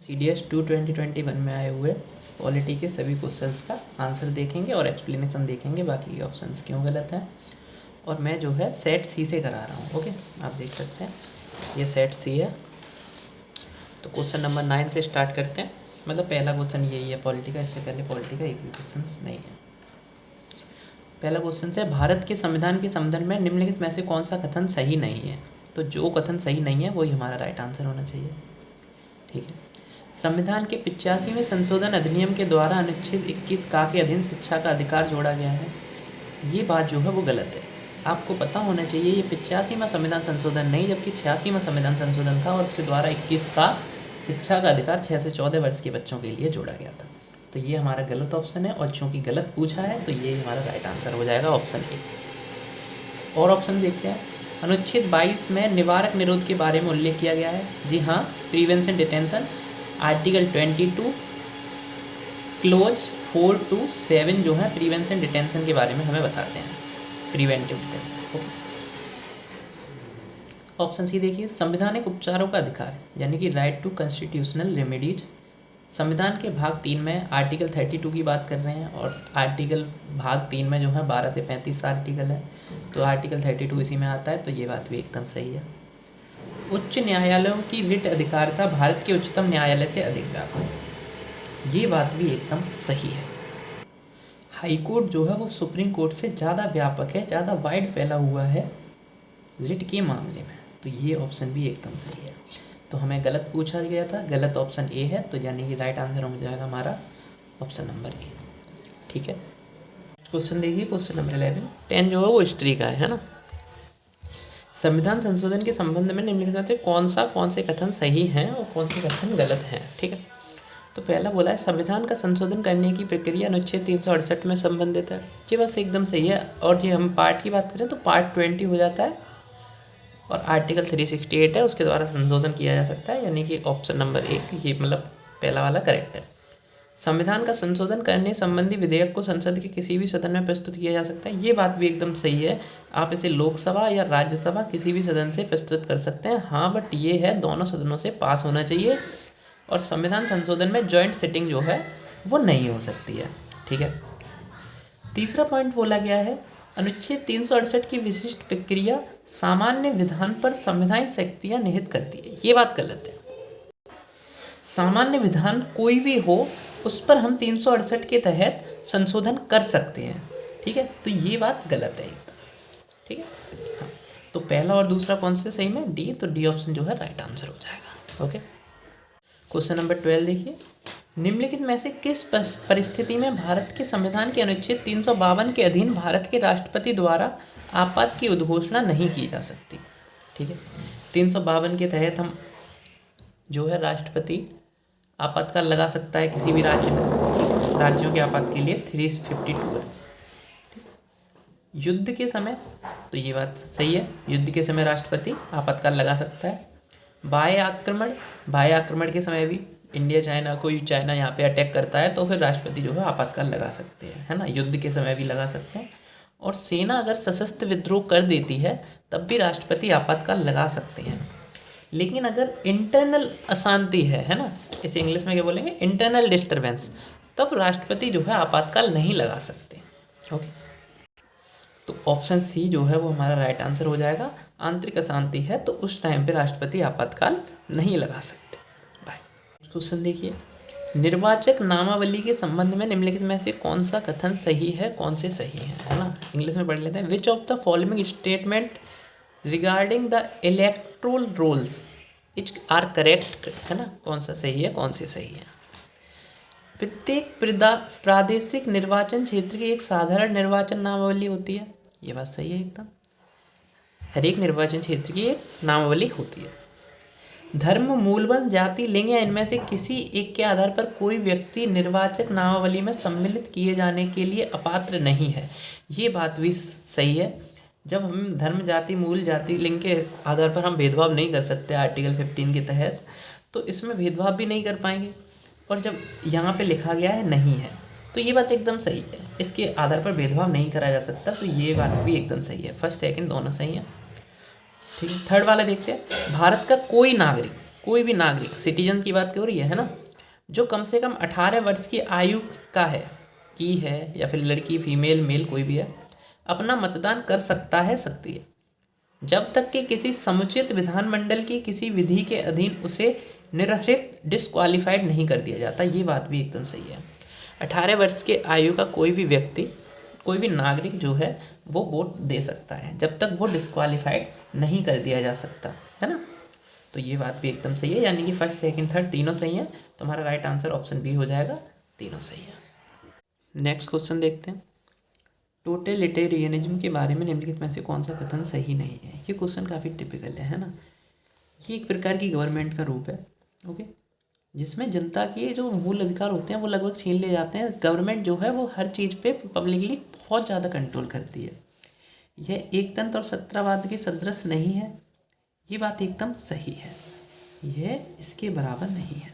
CDS 2 2021 में आए हुए पॉलिटी के सभी क्वेश्चंस का आंसर देखेंगे और एक्सप्लेनेशन देखेंगे, बाकी ऑप्शंस क्यों गलत हैं। और मैं जो है सेट सी से करा रहा हूँ। ओके, आप देख सकते हैं ये सेट सी है। तो क्वेश्चन नंबर 9 से स्टार्ट करते हैं। मतलब पहला क्वेश्चन यही है पॉलिटी का, इससे पहले पॉलिटी का एक भी क्वेश्चन नहीं है। पहला क्वेश्चन है, भारत के संविधान के संदर्भ में निम्नलिखित में से कौन सा कथन सही नहीं है। तो जो कथन सही नहीं है वही हमारा राइट आंसर होना चाहिए। ठीक है, संविधान के 85वें संशोधन अधिनियम के द्वारा अनुच्छेद 21 का के अधीन शिक्षा का अधिकार जोड़ा गया है। ये बात जो है वो गलत है। आपको पता होना चाहिए ये 85वां संविधान संशोधन नहीं, जबकि 86वां संविधान संशोधन था और उसके द्वारा 21 का शिक्षा का अधिकार 6 से 14 वर्ष के बच्चों के लिए जोड़ा गया था। तो ये हमारा गलत ऑप्शन है, और चूँकि गलत पूछा है तो ये हमारा राइट आंसर हो जाएगा ऑप्शन ए। और ऑप्शन देखते हैं। अनुच्छेद 22 में निवारक निरोध के बारे में उल्लेख किया गया है। जी हाँ, prevention detention. Article 22 close 4 to 7 जो है प्रिवेंशन डिटेंशन के बारे में हमें बताते हैं, प्रिवेंटिव डिटेंशन। ऑप्शन सी देखिए, संवैधानिक उपचारों का अधिकार यानी कि राइट टू कॉन्स्टिट्यूशनल रेमेडीज। संविधान के भाग 3 में आर्टिकल 32 की बात कर रहे हैं, और आर्टिकल भाग 3 में जो है 12 से 35 आर्टिकल है, तो आर्टिकल 32 इसी में आता है। तो ये बात भी एकदम सही है। उच्च न्यायालयों की रिट अधिकारिता भारत के उच्चतम न्यायालय से अधिक व्यापक है। ये बात भी एकदम सही है। हाई कोर्ट जो है वो सुप्रीम कोर्ट से ज़्यादा व्यापक है, ज़्यादा वाइड फैला हुआ है रिट के मामले में। तो ये ऑप्शन भी एकदम सही है। तो हमें गलत पूछा गया था, गलत ऑप्शन ए है, तो यानी कि राइट आंसर हो जाएगा हमारा ऑप्शन नंबर ए। ठीक है, क्वेश्चन देखिए, क्वेश्चन नंबर 11। 10 जो है वो हिस्ट्री का है ना। संविधान संशोधन के संबंध में निम्नलिखित में से कौन से कथन सही हैं और कौन से कथन गलत हैं। ठीक है, तो पहला बोला है संविधान का संशोधन करने की प्रक्रिया अनुच्छेद 368 में संबंधित है। ये बस एकदम सही है। और ये हम पार्ट की बात करें तो पार्ट 20 हो जाता है, और आर्टिकल 368 है, उसके द्वारा संशोधन किया जा सकता है, यानी कि ऑप्शन नंबर 1 ये मतलब पहला वाला करेक्ट है। संविधान का संशोधन करने संबंधी विधेयक को संसद के किसी भी सदन में प्रस्तुत किया जा सकता है। ये बात भी एकदम सही है। आप इसे लोकसभा या राज्यसभा किसी भी सदन से प्रस्तुत कर सकते हैं। हाँ, बट ये है दोनों सदनों से पास होना चाहिए, और संविधान संशोधन में जॉइंट सिटिंग जो है वो नहीं हो सकती है। ठीक है, तीसरा पॉइंट बोला गया है अनुच्छेद 368 की विशिष्ट प्रक्रिया सामान्य विधान पर संवैधानिक शक्तियाँ निहित करती है। ये बात गलत है। सामान्य विधान कोई भी हो उस पर हम 368 के तहत संशोधन कर सकते हैं। ठीक है, तो ये बात गलत है एकदम। ठीक है, हाँ, तो पहला और दूसरा कौन से सही में, डी। तो डी ऑप्शन जो है राइट आंसर हो जाएगा। ओके, क्वेश्चन नंबर 12 देखिए, निम्नलिखित में से किस परिस्थिति में भारत के संविधान के अनुच्छेद 352 के अधीन भारत के राष्ट्रपति द्वारा आपात की उद्घोषणा नहीं की जा सकती। ठीक है, 352 के तहत हम जो है राष्ट्रपति आपातकाल लगा सकता है किसी भी राज्य में। राज्यों के आपात के लिए 352 है। युद्ध के समय, तो ये बात सही है, युद्ध के समय राष्ट्रपति आपातकाल लगा सकता है। बाह्य आक्रमण के समय भी चाइना यहाँ पे अटैक करता है तो फिर राष्ट्रपति जो है आपातकाल लगा सकते हैं, है ना। युद्ध के समय भी लगा सकते हैं। और सेना अगर सशस्त्र विद्रोह कर देती है तब भी राष्ट्रपति आपातकाल लगा सकते हैं। लेकिन अगर इंटरनल अशांति है ना, इसे इंग्लिश में क्या बोलेंगे, इंटरनल डिस्टर्बेंस, तब राष्ट्रपति जो है आपातकाल नहीं लगा सकते। ओके, तो ऑप्शन सी जो है वो हमारा राइट आंसर हो जाएगा। आंतरिक अशांति है तो उस टाइम पे राष्ट्रपति आपातकाल नहीं लगा सकते। बाय। क्वेश्चन देखिए, निर्वाचक नामावली के संबंध में निम्नलिखित में से कौन सा कथन सही है, कौन से सही है ना। इंग्लिश में पढ़ लेते हैं। Which of the following statement regarding the electoral rolls each are correct, है ना। कौन सा सही है, कौन से सही है। प्रत्येक प्रादेशिक निर्वाचन क्षेत्र की एक साधारण निर्वाचन नामावली होती है। ये बात सही है एकदम। हर एक निर्वाचन क्षेत्र की एक नामावली होती है। धर्म, मूलवन, जाति, लिंग या इनमें से किसी एक के आधार पर कोई व्यक्ति निर्वाचक नामावली में सम्मिलित किए जाने के लिए अपात्र नहीं है। ये बात भी सही है। जब हम धर्म, जाति, मूल, जाति, लिंग के आधार पर हम भेदभाव नहीं कर सकते आर्टिकल 15 के तहत, तो इसमें भेदभाव भी नहीं कर पाएंगे। और जब यहाँ पे लिखा गया है नहीं है, तो ये बात एकदम सही है। इसके आधार पर भेदभाव नहीं करा जा सकता, तो ये बात भी एकदम सही है। फर्स्ट सेकंड दोनों सही है। ठीक है, थर्ड वाला देखते हैं। भारत का कोई नागरिक कोई भी नागरिक, सिटीजन की बात हो रही है ना, जो कम से कम 18 वर्ष की आयु का है, या फिर लड़की, फीमेल, मेल कोई भी है, अपना मतदान कर सकता है, सकती है, जब तक कि किसी समुचित विधानमंडल की किसी विधि के अधीन उसे निरहरित, डिस्क्वालीफाइड नहीं कर दिया जाता। ये बात भी एकदम सही है। 18 वर्ष के आयु का कोई भी व्यक्ति, कोई भी नागरिक जो है वो वोट दे सकता है, जब तक वो डिस्क्वालीफाइड नहीं कर दिया जा सकता है ना। तो ये बात भी एकदम सही है, यानी कि फर्स्ट, सेकंड, थर्ड तीनों सही है। तो हमारा राइट आंसर ऑप्शन बी हो जाएगा, तीनों सही है। नेक्स्ट क्वेश्चन देखते हैं। टोटलिटेरियनिज्म के बारे में निम्नलिखित में से कौन सा कथन सही नहीं है। ये क्वेश्चन काफ़ी टिपिकल है ना। ये एक प्रकार की गवर्नमेंट का रूप है, ओके, जिसमें जनता के जो मूल अधिकार होते हैं वो लगभग छीन ले जाते हैं। गवर्नमेंट जो है वो हर चीज़ पे पब्लिकली बहुत ज़्यादा कंट्रोल करती है। यह एकतंत्र और सत्तावाद के सदृश नहीं है, ये बात एकदम सही है। यह इसके बराबर नहीं है।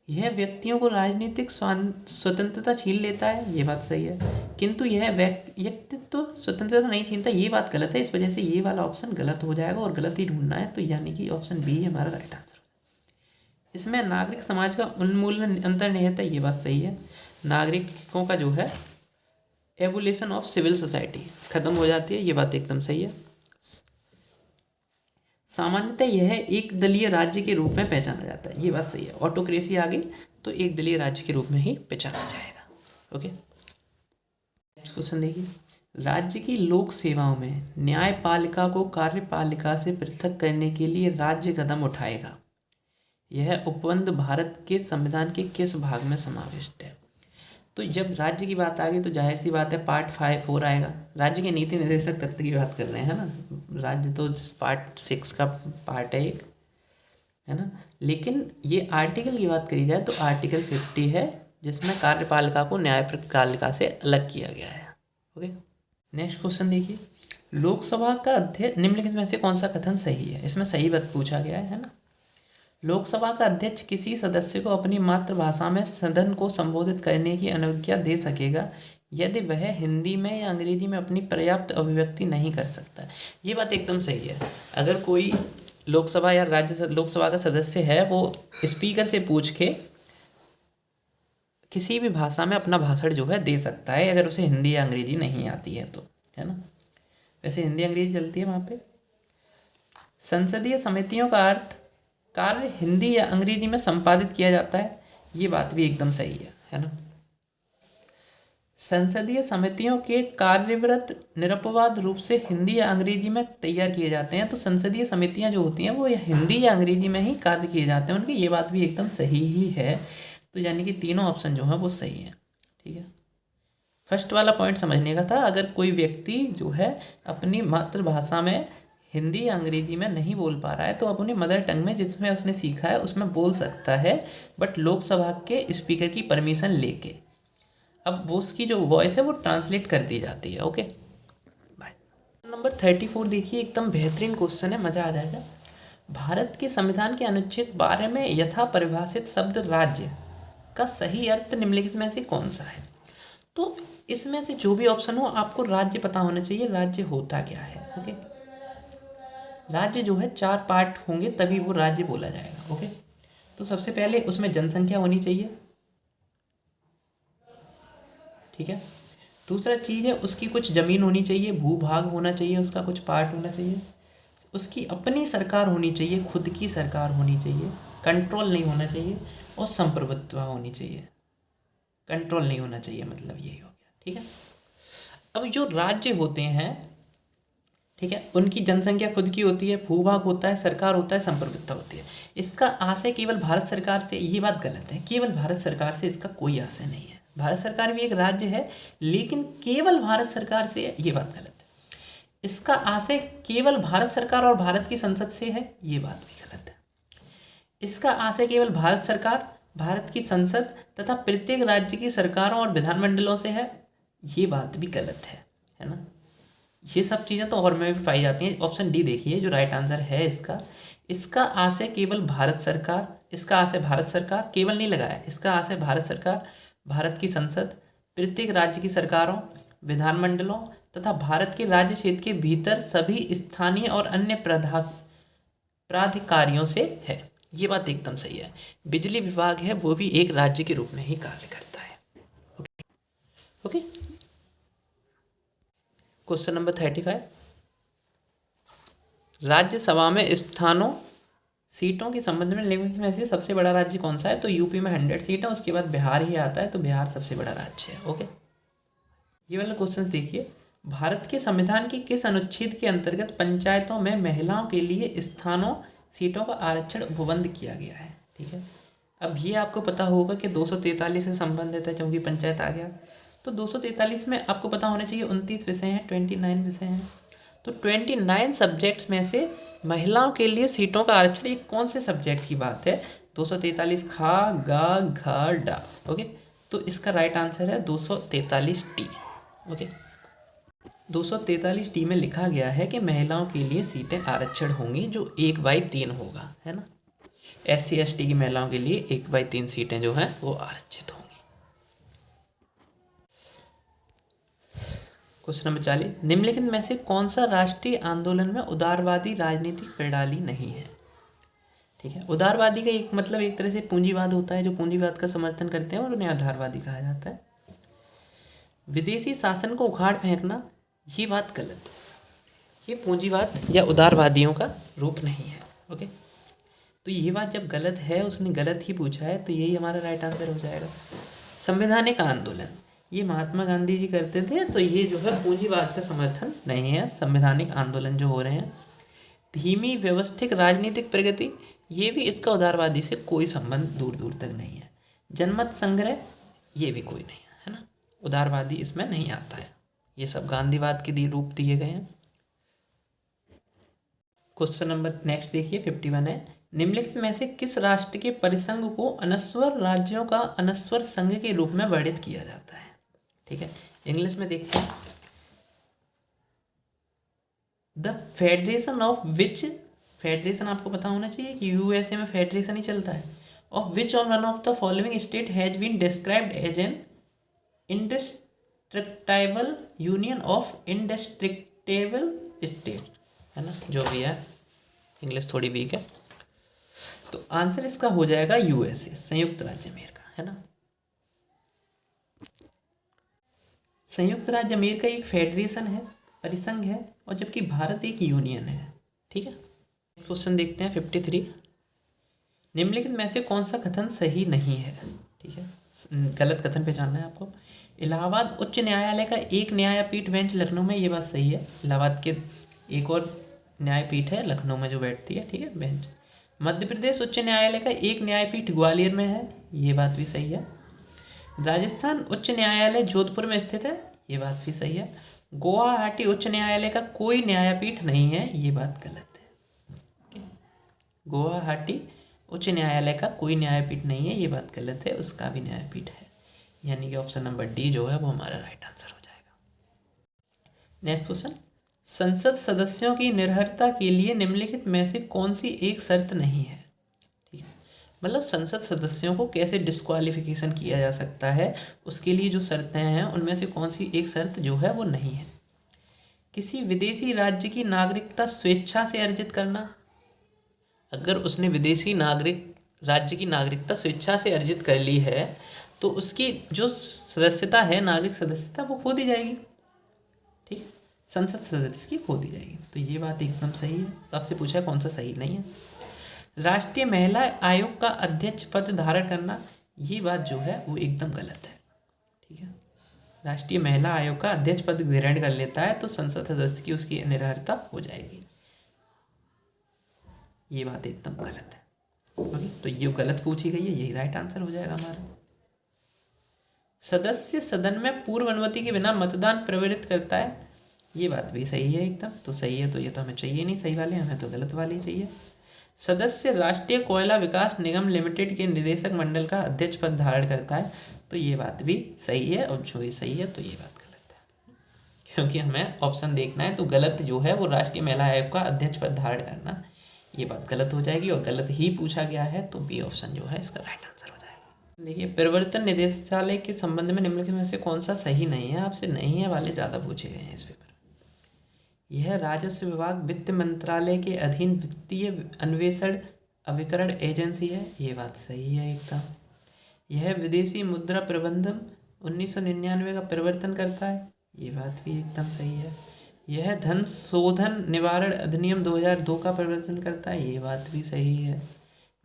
यह व्यक्तियों को राजनीतिक स्वतंत्रता छीन लेता है, ये बात सही है, किंतु यह व्यक्तित्व स्वतंत्रता नहीं छीनता, ये बात गलत है। इस वजह से ये वाला ऑप्शन गलत हो जाएगा और गलत ही ढूंढना है, तो यानी कि ऑप्शन बी हमारा राइट आंसर। इसमें नागरिक समाज का उन्मूलन अंतर्निहित है, ये बात सही है। नागरिकों का जो है एबोलिशन ऑफ सिविल सोसाइटी खत्म हो जाती है, ये बात एकदम सही है। सामान्यतः यह एक दलीय राज्य के रूप में पहचाना जाता है, ये बात सही है। ऑटोक्रेसी आ गई तो एक दलीय राज्य के रूप में ही पहचाना जाएगा, ओके। नेक्स्ट क्वेश्चन देखिए। राज्य की लोक सेवाओं में न्यायपालिका को कार्यपालिका से पृथक करने के लिए राज्य कदम उठाएगा। यह उपबंध भारत के संविधान के किस भाग में समाविष्ट है। तो जब राज्य की बात आ गई तो जाहिर सी बात है पार्ट 4 आएगा। राज्य के नीति निर्देशक तत्व की बात कर रहे हैं ना, राज्य तो पार्ट 6 का पार्ट है एक, है ना। लेकिन ये आर्टिकल की बात करी जाए तो आर्टिकल 50 है, जिसमें कार्यपालिका को न्यायपालिका से अलग किया गया है, ओके। नेक्स्ट क्वेश्चन देखिए। लोकसभा का अध्यक्ष निम्नलिखित में से कौन सा कथन सही है। इसमें सही बात पूछा गया है ना। लोकसभा का अध्यक्ष किसी सदस्य को अपनी मातृभाषा में सदन को संबोधित करने की अनुज्ञा दे सकेगा यदि वह हिंदी में या अंग्रेजी में अपनी पर्याप्त अभिव्यक्ति नहीं कर सकता। ये बात एकदम सही है। अगर कोई लोकसभा या लोकसभा का सदस्य है, वो स्पीकर से पूछ के किसी भी भाषा में अपना भाषण जो है दे सकता है, अगर उसे हिंदी या अंग्रेजी नहीं आती है तो, है ना। वैसे हिंदी अंग्रेजी चलती है वहाँ पे। संसदीय समितियों का अर्थ कार्य हिंदी या अंग्रेजी में संपादित किया जाता है, ये बात भी एकदम सही है ना। संसदीय समितियों के कार्यव्रत निरपवाद रूप से हिंदी या अंग्रेजी में तैयार किए जाते हैं। तो संसदीय समितियां जो होती हैं वो हिंदी या अंग्रेजी में ही कार्य किए जाते हैं उनके, ये बात भी एकदम सही ही है। तो यानी कि तीनों ऑप्शन जो है वो सही है, ठीक है। फर्स्ट वाला पॉइंट समझने का था, अगर कोई व्यक्ति जो है अपनी मातृभाषा में हिंदी या अंग्रेजी में नहीं बोल पा रहा है तो अपनी मदर टंग में जिसमें उसने सीखा है उसमें बोल सकता है, बट लोकसभा के स्पीकर की परमिशन लेके। अब वो उसकी जो वॉइस है वो ट्रांसलेट कर दी जाती है, ओके बाय। नंबर 34 देखिए, एकदम बेहतरीन क्वेश्चन है, मज़ा आ जाएगा। भारत के संविधान के अनुच्छेद 12 में यथा परिभाषित शब्द राज्य का सही अर्थ निम्नलिखित में से कौन सा है। तो इसमें से जो भी ऑप्शन हो आपको राज्य पता होना चाहिए, राज्य होता क्या है, ओके। राज्य जो है 4 पार्ट होंगे तभी वो राज्य बोला जाएगा, ओके। तो सबसे पहले उसमें जनसंख्या होनी चाहिए, ठीक है। दूसरा चीज़ है उसकी कुछ ज़मीन होनी चाहिए, भूभाग होना चाहिए, उसका कुछ पार्ट होना चाहिए, उसकी अपनी सरकार होनी चाहिए, खुद की सरकार होनी चाहिए, कंट्रोल नहीं होना चाहिए, और संप्रभुत्व होनी चाहिए। कंट्रोल नहीं होना चाहिए मतलब यही हो गया, ठीक है। अब जो राज्य होते हैं, ठीक है, उनकी जनसंख्या खुद की होती है, भूभाग होता है, सरकार होता है, संप्रभुत्व होती है। इसका आशय केवल भारत सरकार से, ये बात गलत है। केवल भारत सरकार से इसका कोई आशय नहीं है। भारत सरकार भी एक राज्य है, लेकिन केवल भारत सरकार से, ये बात गलत है। इसका आशय केवल भारत सरकार और भारत की संसद से है, ये बात भी गलत है। इसका आशय केवल भारत सरकार, भारत की संसद तथा प्रत्येक राज्य की सरकारों और विधानमंडलों से है, ये बात भी गलत है ना। ये सब चीज़ें तो और में भी पाई जाती हैं। ऑप्शन डी देखिए जो राइट आंसर है इसका आशय केवल भारत सरकार, इसका आशय भारत सरकार, केवल नहीं लगाया, इसका आशय भारत सरकार, भारत की संसद, प्रत्येक राज्य की सरकारों, विधानमंडलों तथा भारत के राज्य क्षेत्र के भीतर सभी स्थानीय और अन्य प्राधिकारियों से है। ये बात एकदम सही है। बिजली विभाग है वो भी एक राज्य के रूप में ही कार्य करता है। ओके, क्वेश्चन नंबर 35, राज्यसभा में स्थानों सीटों के संबंध में निम्नलिखित में से सबसे बड़ा राज्य कौन सा है? तो यूपी में 100 सीट है, उसके बाद बिहार ही आता है, तो बिहार सबसे बड़ा राज्य है। ओके, ये वाला क्वेश्चन देखिए, भारत के संविधान के किस अनुच्छेद के अंतर्गत पंचायतों में महिलाओं के लिए स्थानों सीटों का आरक्षण उपबंध किया गया है? ठीक है, अब ये आपको पता होगा कि 243 से संबंधित है, क्योंकि पंचायत आ गया। तो 243 में आपको पता होना चाहिए 29 विषय हैं, 29 विषय हैं। तो 29 सब्जेक्ट्स में से महिलाओं के लिए सीटों का आरक्षण, ये कौन से सब्जेक्ट की बात है? 243 खा गा घा डा। ओके, तो इसका राइट आंसर है 243 डी। ओके, 243 डी में लिखा गया है कि महिलाओं के लिए सीटें आरक्षण होंगी जो 1/3 होगा, है ना। SC ST की महिलाओं के लिए 1/3 सीटें जो हैं वो आरक्षित होंगी। क्वेश्चन नंबर 40, निम्नलिखित में से कौन सा राष्ट्रीय आंदोलन में उदारवादी राजनीतिक प्रणाली नहीं है? ठीक है, उदारवादी का एक मतलब एक तरह से पूंजीवाद होता है, जो पूंजीवाद का समर्थन करते हैं और उन्हें उदारवादी कहा जाता है। विदेशी शासन को उखाड़ फेंकना, ये बात गलत है, ये पूंजीवाद या उदारवादियों का रूप नहीं है। ओके, तो ये बात जब गलत है, उसने गलत ही पूछा है, तो यही हमारा राइट आंसर हो जाएगा। संवैधानिक आंदोलन, ये महात्मा गांधी जी करते थे, तो ये जो है पूंजीवाद का समर्थन नहीं है। संवैधानिक आंदोलन जो हो रहे हैं, धीमी व्यवस्थित राजनीतिक प्रगति, ये भी इसका उदारवादी से कोई संबंध दूर दूर तक नहीं है। जनमत संग्रह, ये भी कोई नहीं है ना, उदारवादी इसमें नहीं आता है। ये सब गांधीवाद के रूप दिए गए हैं। क्वेश्चन नंबर नेक्स्ट देखिए 51 है, निम्नलिखित में से किस राष्ट्र के परिसंघ को अनस्वर राज्यों का अनस्वर संघ के रूप में वर्णित किया जाता है? ठीक है, इंग्लिश में देखते हैं, the federation of which, federation आपको पता होना चाहिए कि USA में फेडरेशन ही चलता है, of which on one of the following state has been described as an indestructible union of indestructible state, है ना, जो भी है, इंग्लिश थोड़ी वीक है। तो आंसर इसका हो जाएगा USA, संयुक्त राज्य अमेरिका, है ना। संयुक्त राज्य अमेरिका एक फेडरेशन है, परिसंघ है, और जबकि भारत एक यूनियन है। ठीक है, क्वेश्चन देखते हैं 53, निम्नलिखित में से कौन सा कथन सही नहीं है? ठीक है, गलत कथन पहचानना है आपको। इलाहाबाद उच्च न्यायालय का एक न्यायपीठ बेंच लखनऊ में, ये बात सही है। इलाहाबाद के एक और न्यायपीठ है लखनऊ में जो बैठती है, ठीक है, बेंच। मध्य प्रदेश उच्च न्यायालय का एक न्यायपीठ ग्वालियर में है, ये बात भी सही है। राजस्थान उच्च न्यायालय जोधपुर में स्थित है, ये बात भी सही है। गुवाहाटी उच्च न्यायालय का कोई न्यायपीठ नहीं है, ये बात गलत है। गुवाहाटी उच्च न्यायालय का कोई न्यायपीठ नहीं है, ये बात गलत है, उसका भी न्यायपीठ है, यानी कि ऑप्शन नंबर डी जो है वो हमारा राइट आंसर हो जाएगा। नेक्स्ट क्वेश्चन, संसद सदस्यों की निर्भरता के लिए निम्नलिखित में से कौन सी एक शर्त नहीं है? ठीक है, मतलब संसद सदस्यों को कैसे डिस्क्वालिफिकेशन किया जा सकता है, उसके लिए जो शर्तें हैं उनमें से कौन सी एक शर्त जो है वो नहीं है? किसी विदेशी राज्य की नागरिकता स्वेच्छा से अर्जित करना, अगर उसने विदेशी नागरिक राज्य की नागरिकता स्वेच्छा से अर्जित कर ली है तो उसकी जो सदस्यता है, नागरिक सदस्यता, वो खो दी जाएगी। ठीक है, संसद सदस्य की खो दी जाएगी, तो ये बात एकदम सही है। आपसे पूछा कौन सा सही नहीं है। राष्ट्रीय महिला आयोग का अध्यक्ष पद धारण करना, ये बात जो है वो एकदम गलत है। ठीक है, राष्ट्रीय महिला आयोग का अध्यक्ष पद ग्रहण कर लेता है तो संसद सदस्य की उसकी अनिवार्यता हो जाएगी, ये बात एकदम गलत है। ओके, तो ये गलत पूछी गई है, यही राइट आंसर हो जाएगा हमारा। सदस्य सदन में पूर्व अनुमति के बिना मतदान प्रवृत्त करता है, ये बात भी सही है एकदम, तो सही है, तो ये तो हमें चाहिए नहीं सही वाले, हमें तो गलत वाले चाहिए। सदस्य राष्ट्रीय कोयला विकास निगम लिमिटेड के निदेशक मंडल का अध्यक्ष पद धारण करता है, तो ये बात भी सही है, और जो ये सही है तो ये बात गलत है, क्योंकि हमें ऑप्शन देखना है, तो गलत जो है वो राष्ट्रीय महिला आयोग का अध्यक्ष पद धारण करना, ये बात गलत हो जाएगी, और गलत ही पूछा गया है, तो बी ऑप्शन जो है इसका राइट आंसर हो जाएगा। देखिए, प्रवर्तन निदेशालय के संबंध में निम्नलिखित में से कौन सा सही नहीं है? आपसे नहीं है वाले ज़्यादा पूछे गए हैं इस पेपर। यह राजस्व विभाग वित्त मंत्रालय के अधीन वित्तीय अन्वेषण अभिकरण एजेंसी है, ये बात सही है एकदम। यह विदेशी मुद्रा प्रबंधन 1999 का प्रवर्तन करता है, ये बात भी एकदम सही है। यह धन शोधन निवारण अधिनियम 2002 का प्रवर्तन करता है, ये बात भी सही है।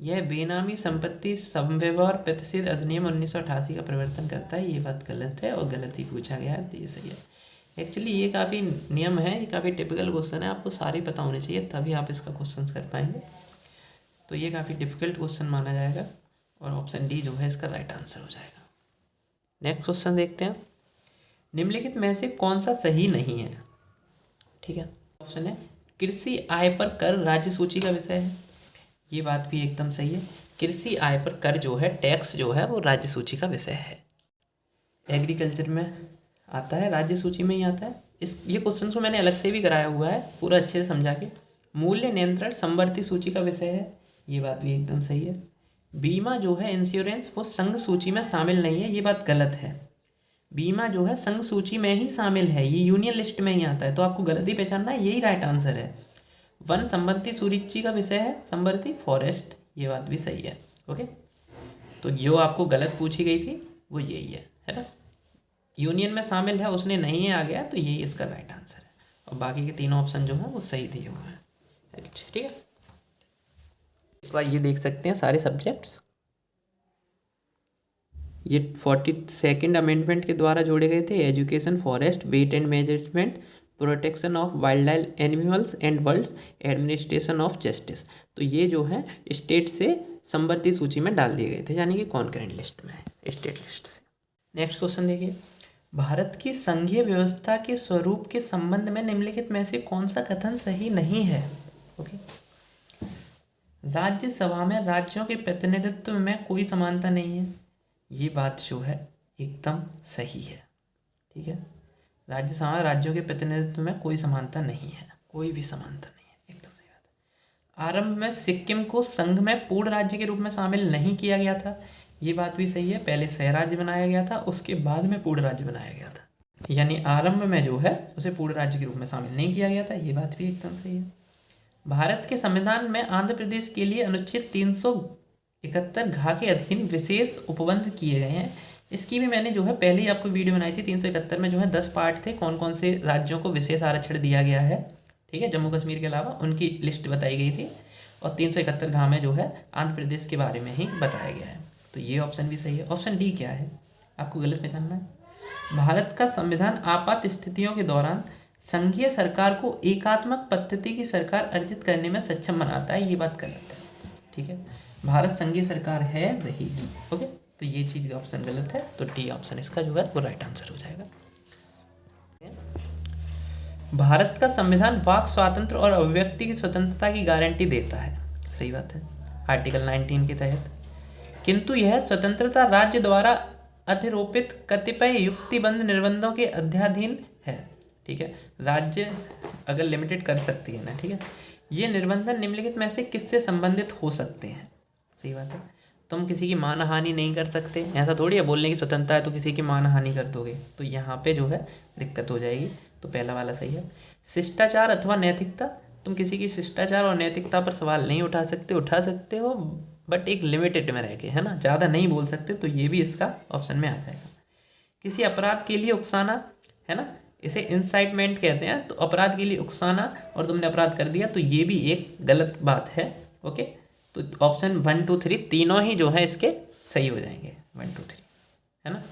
यह बेनामी संपत्ति समव्यवहार प्रतिषेध अधिनियम 1988 का प्रवर्तन करता है, ये बात गलत है और गलत ही पूछा गया है, तो ये सही है। एक्चुअली ये काफ़ी नियम है, ये काफ़ी टिपिकल क्वेश्चन है, आपको सारे पता होने चाहिए तभी आप इसका क्वेश्चन कर पाएंगे। तो ये काफ़ी डिफिकल्ट क्वेश्चन माना जाएगा और ऑप्शन डी जो है इसका राइट आंसर हो जाएगा। नेक्स्ट क्वेश्चन देखते हैं, निम्नलिखित में से कौन सा सही नहीं है? ठीक है, ऑप्शन है कृषि आय पर कर राज्य सूची का विषय है, ये बात भी एकदम सही है। कृषि आय पर कर जो है, टैक्स जो है, वो राज्य सूची का विषय है। एग्रीकल्चर में आता है, राज्य सूची में ही आता है। ये क्वेश्चन को मैंने अलग से भी कराया हुआ है पूरा अच्छे से समझा के। मूल्य नियंत्रण समवर्ती सूची का विषय है, ये बात भी एकदम सही है। बीमा जो है, इंश्योरेंस, वो संघ सूची में शामिल नहीं है, ये बात गलत है। बीमा जो है संघ सूची में ही शामिल है, ये यूनियन लिस्ट में ही आता है, तो आपको गलत ही पहचानना है, यही राइट आंसर है। वन संबंधी सूची का विषय है समवर्ती फॉरेस्ट, ये बात भी सही है। ओके, तो जो आपको गलत पूछी गई थी वो यही है ना। यूनियन में शामिल है, उसने नहीं आ गया, तो यही इसका राइट आंसर है। और बाकी के तीनों ऑप्शन जो है वो सही दिए हुए हैं। ठीक है, इस बार ये देख सकते हैं सारे सब्जेक्ट्स, ये 42nd अमेंडमेंट के द्वारा जोड़े गए थे। Education, forest, wet and management, protection of wild life animals and worlds, administration of justice. तो ये जो है स्टेट से समवर्ती सूची में डाल दिए गए थे, यानी कि कॉन्करेंट लिस्ट में है, स्टेट लिस्ट से। नेक्स्ट क्वेश्चन देखिए, भारत की संघीय व्यवस्था के स्वरूप के संबंध में निम्नलिखित में से कौन सा कथन सही नहीं है? ओके, राज्यसभा में राज्यों के प्रतिनिधित्व में कोई समानता नहीं है, ये बात जो है एकदम सही है। ठीक है, राज्यसभा में राज्यों के प्रतिनिधित्व में कोई समानता नहीं है, कोई भी समानता नहीं है, एकदम सही बात है। आरंभ में सिक्किम को संघ में पूर्ण राज्य के रूप में शामिल नहीं किया गया था, ये बात भी सही है। पहले सह राज्य बनाया गया था, उसके बाद में पूर्ण राज्य बनाया गया था, यानी आरंभ में जो है उसे पूर्ण राज्य के रूप में शामिल नहीं किया गया था, ये बात भी एकदम सही है। भारत के संविधान में आंध्र प्रदेश के लिए अनुच्छेद 371 घ के अधीन विशेष उपबंध किए गए हैं। इसकी भी मैंने जो है पहले ही आपको वीडियो बनाई थी। 371 में जो है 10 पार्ट थे, कौन कौन से राज्यों को विशेष आरक्षण दिया गया है, ठीक है, जम्मू कश्मीर के अलावा, उनकी लिस्ट बताई गई थी। और 371 घ में जो है आंध्र प्रदेश के बारे में ही बताया गया है, तो ये ऑप्शन भी सही है। ऑप्शन डी क्या है, आपको गलत पहचानना है। भारत का संविधान आपात स्थितियों के दौरान संघीय सरकार को एकात्मक पद्धति की सरकार अर्जित करने में सक्षम बनाता है, ये बात गलत है। ठीक है, भारत संघीय सरकार है, रहेगी। ओके, तो ये चीज़ का ऑप्शन गलत है, तो डी ऑप्शन इसका जो है वो राइट आंसर हो जाएगा। भारत का संविधान वाक स्वातंत्र्य और अभिव्यक्ति की स्वतंत्रता की गारंटी देता है, सही बात है, आर्टिकल 19 के तहत। किंतु यह स्वतंत्रता राज्य द्वारा अधिरोपित कतिपय युक्तिबद्ध निर्बंधों के अध्याधीन है। ठीक है, राज्य अगर लिमिटेड कर सकती है ना, ठीक है। ये निर्बंधन निम्नलिखित में से किससे संबंधित हो सकते हैं? सही बात है, तुम किसी की मानहानि नहीं कर सकते, ऐसा थोड़ी है बोलने की स्वतंत्रता है तो किसी की मानहानि कर दोगे, तो यहाँ पे जो है दिक्कत हो जाएगी, तो पहला वाला सही है। शिष्टाचार अथवा नैतिकता, तुम किसी की शिष्टाचार और नैतिकता पर सवाल नहीं उठा सकते, उठा सकते हो बट एक लिमिटेड में रह के, है ना, ज़्यादा नहीं बोल सकते, तो ये भी इसका ऑप्शन में आ जाएगा। किसी अपराध के लिए उकसाना, है ना, इसे इंसाइटमेंट कहते हैं, तो अपराध के लिए उकसाना और तुमने अपराध कर दिया, तो ये भी एक गलत बात है। ओके, तो ऑप्शन 1, 2, 3 तीनों ही जो है इसके सही हो जाएंगे, 1, 2, 3, है ना।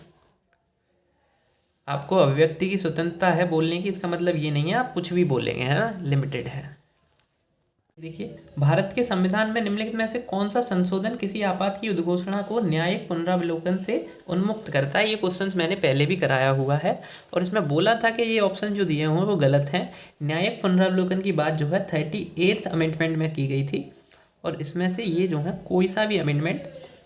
आपको अभिव्यक्ति की स्वतंत्रता है बोलने की, इसका मतलब ये नहीं है आप कुछ भी बोलेंगे, है ना, लिमिटेड है। देखिए, भारत के संविधान में निम्नलिखित में से कौन सा संशोधन किसी आपात की उद्घोषणा को न्यायिक पुनरावलोकन से उन्मुक्त करता है? ये क्वेश्चंस मैंने पहले भी कराया हुआ है और इसमें बोला था कि ये ऑप्शन जो दिए हुए हैं वो गलत हैं। न्यायिक पुनरावलोकन की बात जो है 38th अमेंडमेंट में की गई थी और इसमें से ये जो है कोई सा भी अमेंडमेंट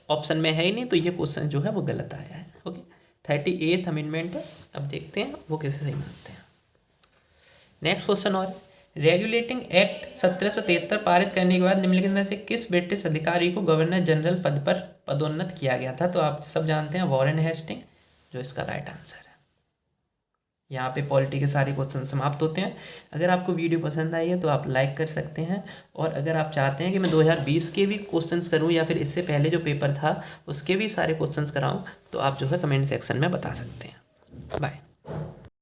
ऑप्शन में है ही नहीं, तो ये क्वेश्चन जो है वो गलत आया है। ओके, 38th अमेंडमेंट है, अब देखते हैं वो कैसे सही मानते हैं। नेक्स्ट क्वेश्चन, और रेगुलेटिंग एक्ट 1773 पारित करने के बाद निम्नलिखित में से किस ब्रिटिश अधिकारी को गवर्नर जनरल पद पर पदोन्नत किया गया था? तो आप सब जानते हैं वॉरेन हेस्टिंग, जो इसका राइट आंसर है। यहाँ पे पॉलिटी के सारे क्वेश्चन समाप्त होते हैं। अगर आपको वीडियो पसंद आई है तो आप लाइक कर सकते हैं, और अगर आप चाहते हैं कि मैं 2020 के भी क्वेश्चंस करूँ या फिर इससे पहले जो पेपर था उसके भी सारे क्वेश्चंस कराऊँ, तो आप जो है कमेंट सेक्शन में बता सकते हैं। बाय।